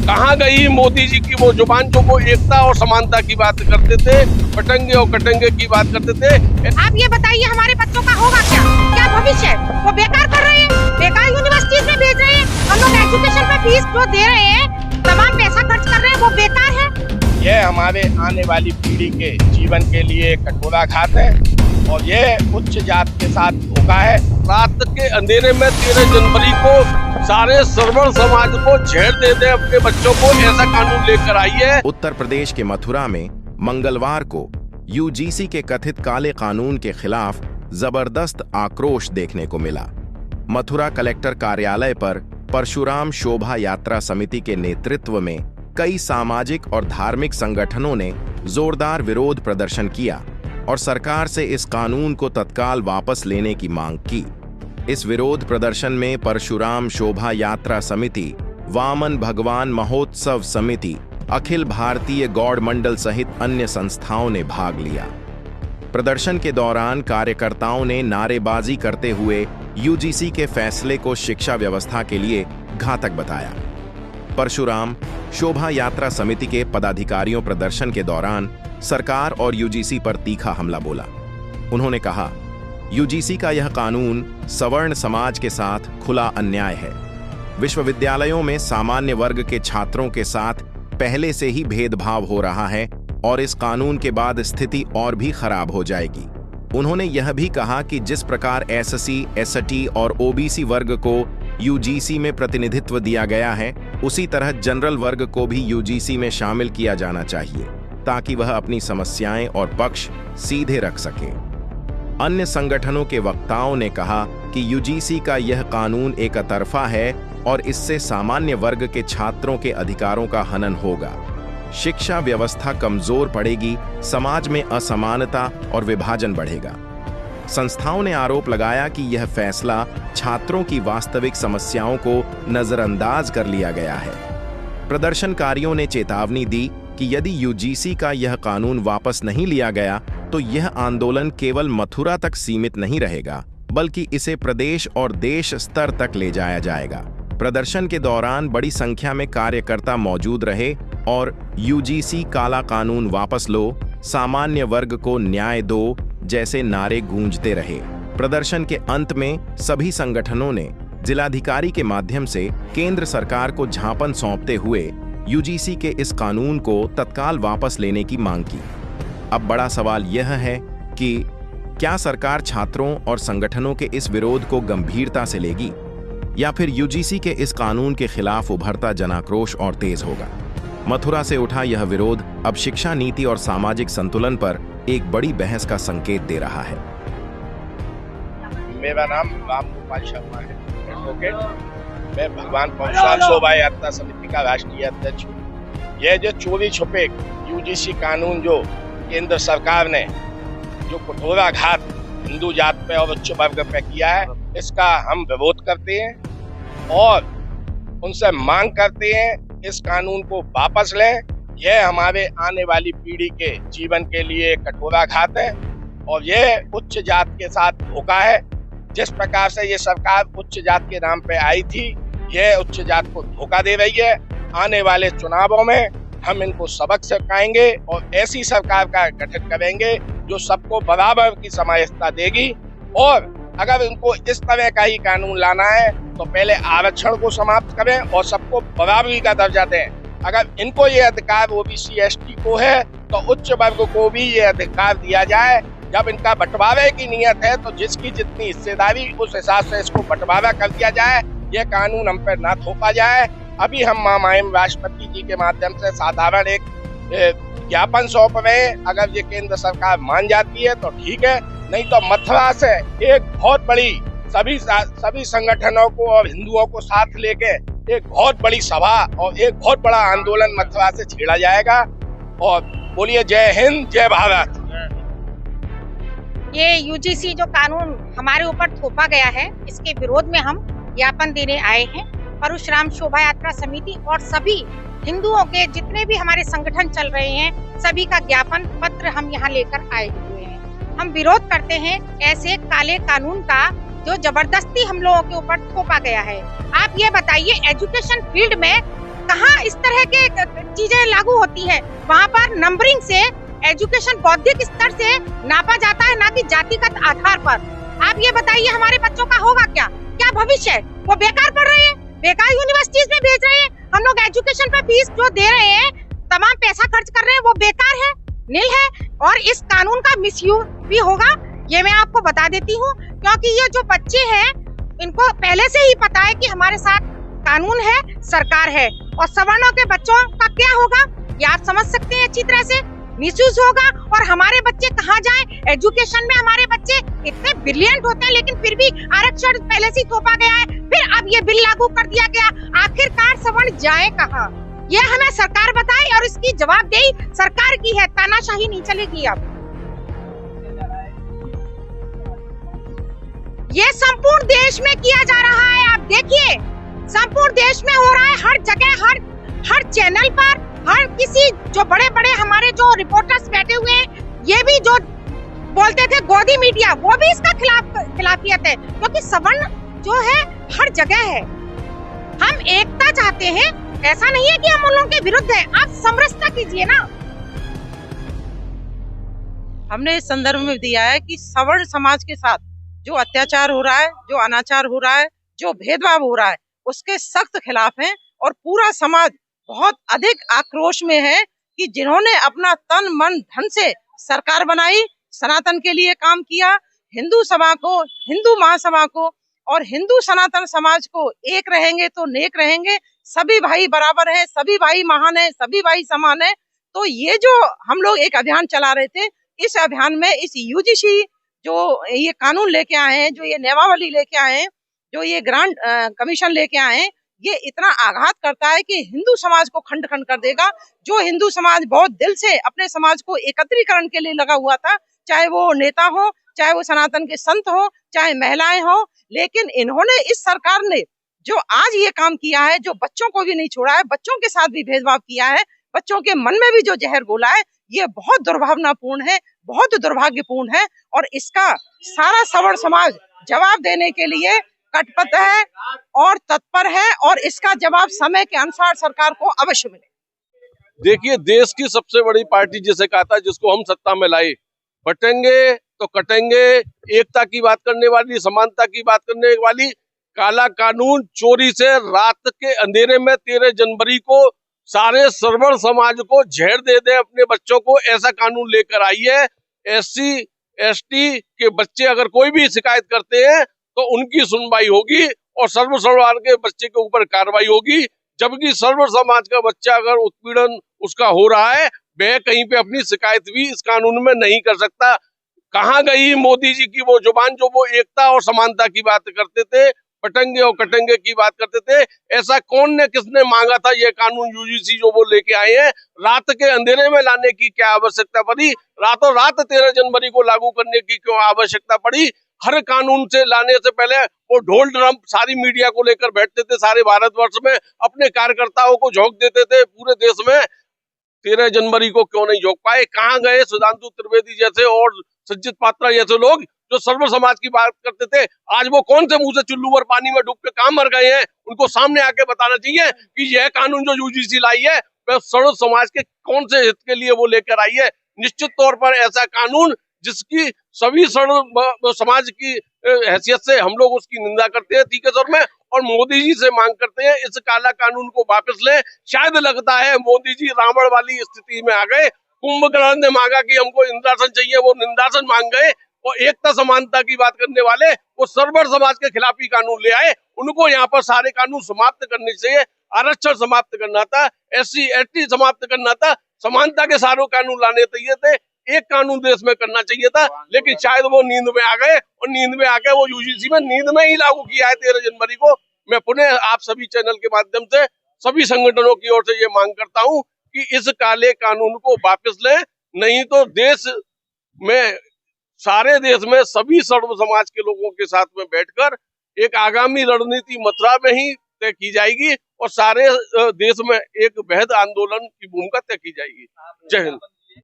कहाँ गई मोदी जी की वो जुबान जो वो एकता और समानता की बात करते थे, बटेंगे और कटेंगे की बात करते थे। आप ये बताइए हमारे बच्चों का होगा क्या, क्या भविष्य है? वो बेकार कर रहे हैं, बेकार यूनिवर्सिटीज में भेज रहे हैं। हम लोग एजुकेशन पे फीस जो दे रहे हैं, तमाम पैसा खर्च कर रहे हैं, वो बेकार है। यह हमारे आने वाली पीढ़ी के जीवन के लिए कठोराघात है और यह उच्च जात के साथ धोखा है। रात के अंधेरे में 13 जनवरी को सारे सर्वण समाज को छेड़ दे दे अपने बच्चों को, ऐसा कानून लेकर आई है। उत्तर प्रदेश के मथुरा में मंगलवार को यूजीसी के कथित काले कानून के खिलाफ जबरदस्त आक्रोश देखने को मिला। मथुरा कलेक्टर कार्यालय पर परशुराम शोभा यात्रा समिति के नेतृत्व में कई सामाजिक और धार्मिक संगठनों ने जोरदार विरोध प्रदर्शन किया और सरकार से इस कानून को तत्काल वापस लेने की मांग की। इस विरोध प्रदर्शन में परशुराम शोभा यात्रा समिति, वामन भगवान महोत्सव समिति, अखिल भारतीय गौड़ मंडल सहित अन्य संस्थाओं ने भाग लिया। प्रदर्शन के दौरान कार्यकर्ताओं ने नारेबाजी करते हुए यूजीसी के फैसले को शिक्षा व्यवस्था के लिए घातक बताया। परशुराम शोभा यात्रा समिति के पदाधिकारियों प्रदर्शन के दौरान सरकार और यूजीसी पर तीखा हमला बोला। उन्होंने कहा, यूजीसी का यह कानून सवर्ण समाज के साथ खुला अन्याय है। विश्वविद्यालयों में सामान्य वर्ग के छात्रों के साथ पहले से ही भेदभाव हो रहा है और इस कानून के बाद स्थिति और भी खराब हो जाएगी। उन्होंने यह भी कहा कि जिस प्रकार एससी, एसटी और ओबीसी वर्ग को यूजीसी में प्रतिनिधित्व दिया गया है, उसी तरह जनरल वर्ग को भी यूजीसी में शामिल किया जाना चाहिए ताकि वह अपनी समस्याएं और पक्ष सीधे रख सके। अन्य संगठनों के वक्ताओं ने कहा कि यूजीसी का यह कानून एकतरफा है और इससे सामान्य वर्ग के छात्रों के अधिकारों का हनन होगा। शिक्षा व्यवस्था कमजोर पड़ेगी, समाज में असमानता और विभाजन बढ़ेगा। संस्थाओं ने आरोप लगाया कि यह फैसला छात्रों की वास्तविक समस्याओं को नजरअंदाज कर लिया गया है। प्रदर्शनकारियों ने चेतावनी दी कि यदि यूजीसी का यह कानून वापस नहीं लिया गया तो यह आंदोलन केवल मथुरा तक सीमित नहीं रहेगा, बल्कि इसे प्रदेश और देश स्तर तक ले जाया जाएगा। प्रदर्शन के दौरान बड़ी संख्या में कार्यकर्ता मौजूद रहे और यूजीसी काला कानून वापस लो, सामान्य वर्ग को न्याय दो जैसे नारे गूंजते रहे। प्रदर्शन के अंत में सभी संगठनों ने जिलाधिकारी के माध्यम से केंद्र सरकार को ज्ञापन सौंपते हुए यूजीसी के इस कानून को तत्काल वापस लेने की मांग की। अब बड़ा सवाल यह है कि क्या सरकार छात्रों और संगठनों के इस विरोध को गंभीरता से लेगी या फिर यूजीसी के इस कानून के खिलाफ उभरता जनाक्रोश और तेज होगा। मथुरा से उठा यह विरोध अब शिक्षा नीति और सामाजिक संतुलन पर एक बड़ी बहस का संकेत दे रहा है। मेरा नाम राम गोपाल शर्मा है, एडवोकेट। मैं भगवान परशुराम शोभा यात्रा समिति का राष्ट्रीय अध्यक्ष हूँ। यह जो चोरी छुपे यूजीसी कानून जो केंद्र सरकार ने जो कठोराघात हिंदू जात पे और उच्च वर्ग पे किया है, इसका हम विरोध करते हैं और उनसे मांग करते हैं इस कानून को वापस लें। यह हमारे आने वाली पीढ़ी के जीवन के लिए कठोराघात है और यह उच्च जात के साथ धोखा है। जिस प्रकार से ये सरकार उच्च जात के नाम पे आई थी, यह उच्च जात को धोखा दे रही है। आने वाले चुनावों में हम इनको सबक सिखाएंगे और ऐसी सरकार का गठन करेंगे जो सबको बराबर की समानता देगी। और अगर इनको इस तरह का ही कानून लाना है तो पहले आरक्षण को समाप्त करें और सबको बराबरी का दर्जा दें। अगर इनको ये अधिकार ओबीसी एसटी को है तो उच्च वर्ग को भी ये अधिकार दिया जाए। जब इनका बंटवारे की नियत है तो जिसकी जितनी हिस्सेदारी उस हिसाब से इसको बंटवारा कर दिया जाए, ये कानून हम पर ना थोपा जाए। अभी हम माननीय राष्ट्रपति जी के माध्यम से साधारण एक ज्ञापन सौंप रहे हैं। अगर ये केंद्र सरकार मान जाती है तो ठीक है, नहीं तो मथुरा से एक बहुत बड़ी सभी संगठनों को और हिंदुओं को साथ लेके एक बहुत बड़ी सभा और एक बहुत बड़ा आंदोलन मथुरा से छेड़ा जाएगा। और बोलिए जय हिंद, जय भारत। ये यूजीसी जो कानून हमारे ऊपर थोपा गया है, इसके विरोध में हम ज्ञापन देने आए हैं। परशुराम शोभा यात्रा समिति और सभी हिंदुओं के जितने भी हमारे संगठन चल रहे हैं, सभी का ज्ञापन पत्र हम यहाँ लेकर आए हुए हैं। हम विरोध करते हैं ऐसे काले कानून का जो जबरदस्ती हम लोगों के ऊपर थोपा गया है। आप ये बताइए, एजुकेशन फील्ड में कहाँ इस तरह के चीजें लागू होती हैं। वहाँ पर नंबरिंग से एजुकेशन बौद्धिक स्तर से नापा जाता है, ना कि जातिगत आधार पर। आप ये बताइए हमारे बच्चों का होगा क्या क्या भविष्य है? वो बेकार पढ़ रहे हैं, बेकार यूनिवर्सिटीज में भेज रहे हैं। हम लोग एजुकेशन पे फीस जो दे रहे हैं, तमाम पैसा खर्च कर रहे हैं, वो बेकार है, नील है। और इस कानून का मिसयूज भी होगा, ये मैं आपको बता देती हूँ, क्योंकि ये जो बच्चे हैं इनको पहले से ही पता है कि हमारे साथ कानून है, सरकार है। और सवर्णों के बच्चों का क्या होगा ये आप समझ सकते हैं अच्छी तरह से, मिसयूज होगा। और हमारे बच्चे कहाँ जाएं? एजुकेशन में हमारे बच्चे इतने ब्रिलियंट होते हैं, लेकिन फिर भी आरक्षण पहले से थोपा गया है, फिर अब ये बिल लागू कर दिया गया। आखिरकार सवर्ण जाए कहाँ? ये हमें सरकार बताए और इसकी जवाबदेही सरकार की है, तानाशाही नहीं चलेगी। अब ये संपूर्ण देश में किया जा रहा है, आप देखिए संपूर्ण देश में हो रहा है, हर जगह, हर चैनल पर, हर किसी जो बड़े बड़े हमारे जो रिपोर्टर्स बैठे हुए हैं, ये भी जो बोलते थे गोदी मीडिया, वो भी इसका खिलाफियत है, क्योंकि सवर्ण जो है हर जगह है। हम एकता चाहते हैं, ऐसा नहीं है कि हम उन लोगों के विरुद्ध हैं। आप समरसता कीजिए ना। हमने इस संदर्भ में दिया है कि सवर्ण समाज के साथ जो अत्याचार हो रहा है, जो अनाचार हो रहा है, जो भेदभाव हो रहा है, उसके सख्त खिलाफ हैं। और पूरा समाज बहुत अधिक आक्रोश में है कि जिन्होंने अपना तन मन धन से सरकार बनाई, सनातन के लिए काम किया, हिंदू सभा को, हिंदू महासभा को और हिंदू सनातन समाज को एक रहेंगे तो नेक रहेंगे। सभी भाई बराबर हैं, सभी भाई महान हैं, सभी भाई समान हैं। तो ये जो हम लोग एक अभियान चला रहे थे, इस अभियान में इस यूजीसी जो ये कानून लेके आए हैं, जो ये नियमावली लेके आए हैं, जो ये ग्रांट कमीशन लेके आए हैं, ये इतना आघात करता है कि हिंदू समाज को खंड खंड कर देगा। जो हिंदू समाज बहुत दिल से अपने समाज को एकत्रीकरण के लिए लगा हुआ था, चाहे वो नेता हो, चाहे वो सनातन के संत हो, चाहे महिलाएं हो, लेकिन इन्होंने, इस सरकार ने जो आज ये काम किया है, जो बच्चों को भी नहीं छोड़ा है, बच्चों के साथ भी भेदभाव किया है, बच्चों के मन में भी जो जहर घोला है, ये बहुत दुर्भावनापूर्ण है, बहुत दुर्भाग्यपूर्ण है। और इसका सारा सवर्ण समाज जवाब देने के लिए कटपट है और तत्पर है, और इसका जवाब समय के अनुसार सरकार को अवश्य मिले। देखिए, देश की सबसे बड़ी पार्टी जिसे कहा था, जिसको हम सत्ता में लाए, बटेंगे तो कटेंगे, एकता की बात करने वाली, समानता की बात करने वाली, काला कानून चोरी से रात के अंधेरे में 13 जनवरी को सारे सवर्ण समाज को झेड़ दे दे अपने बच्चों को, ऐसा कानून लेकर आई है। SC ST के बच्चे अगर कोई भी शिकायत करते हैं तो उनकी सुनवाई होगी और सर्व समाज के बच्चे के ऊपर कार्रवाई होगी। जबकि सर्व समाज का बच्चा अगर उत्पीड़न उसका हो रहा है, वह कहीं पे अपनी शिकायत भी इस कानून में नहीं कर सकता। कहाँ गई मोदी जी की वो जुबान जो वो एकता और समानता की बात करते थे, पटेंगे और कटेंगे की बात करते थे? ऐसा कौन ने, किसने मांगा था ये कानून? यूजीसी जो वो लेके आए हैं, रात के अंधेरे में लाने की क्या आवश्यकता पड़ी? रातों रात 13 जनवरी को लागू करने की क्यों आवश्यकता पड़ी? हर कानून से लाने से पहले वो ढोल ड्रम सारी मीडिया को लेकर बैठते थे, सारे भारतवर्ष में अपने कार्यकर्ताओं को झोंक देते थे पूरे देश में। 13 जनवरी को क्यों नहीं झोंक पाए? कहाँ गए सुधांशु त्रिवेदी जैसे और संचित पात्रा जैसे लोग जो सर्व समाज की बात करते थे? आज वो कौन से मुंह से चुल्लू और पानी में डूब के कहाँ मर गए हैं? उनको सामने आके बताना चाहिए कि यह कानून जो यूजीसी लाई है वह सर्व समाज के कौन से हित के लिए वो लेकर आई है। निश्चित तौर पर ऐसा कानून जिसकी सभी सर्व समाज की हैसियत से हम लोग उसकी निंदा करते हैं तीखे स्वर में, और मोदी जी से मांग करते हैं इस काला कानून को वापस लें। शायद लगता है मोदी जी रावण वाली स्थिति में आ गए। कुंभकर्ण ने मांगा कि हमको इंद्रासन चाहिए, वो निंदासन मांग गए, और एकता समानता की बात करने वाले वो सर्वर समाज के खिलाफ ही कानून ले आए। उनको यहाँ पर सारे कानून समाप्त करने चाहिए। आरक्षण समाप्त करना था, SC ST समाप्त करना था, समानता के सारे कानून लाने चाहिए थे, एक कानून देश में करना चाहिए था। लेकिन शायद वो नींद में आ गए, और नींद में आके वो यूजीसी में नींद में ही लागू किया है 13 जनवरी को। मैं पुनः आप सभी चैनल के माध्यम से सभी संगठनों की ओर से ये मांग करता हूँ कि इस काले कानून को वापस लें, नहीं तो देश में, सारे देश में सभी सर्व समाज के लोगों के साथ में बैठकर एक आगामी रणनीति मथुरा में ही तय की जाएगी और सारे देश में एक वृहद आंदोलन की भूमिका तय की जाएगी। जय हिंद।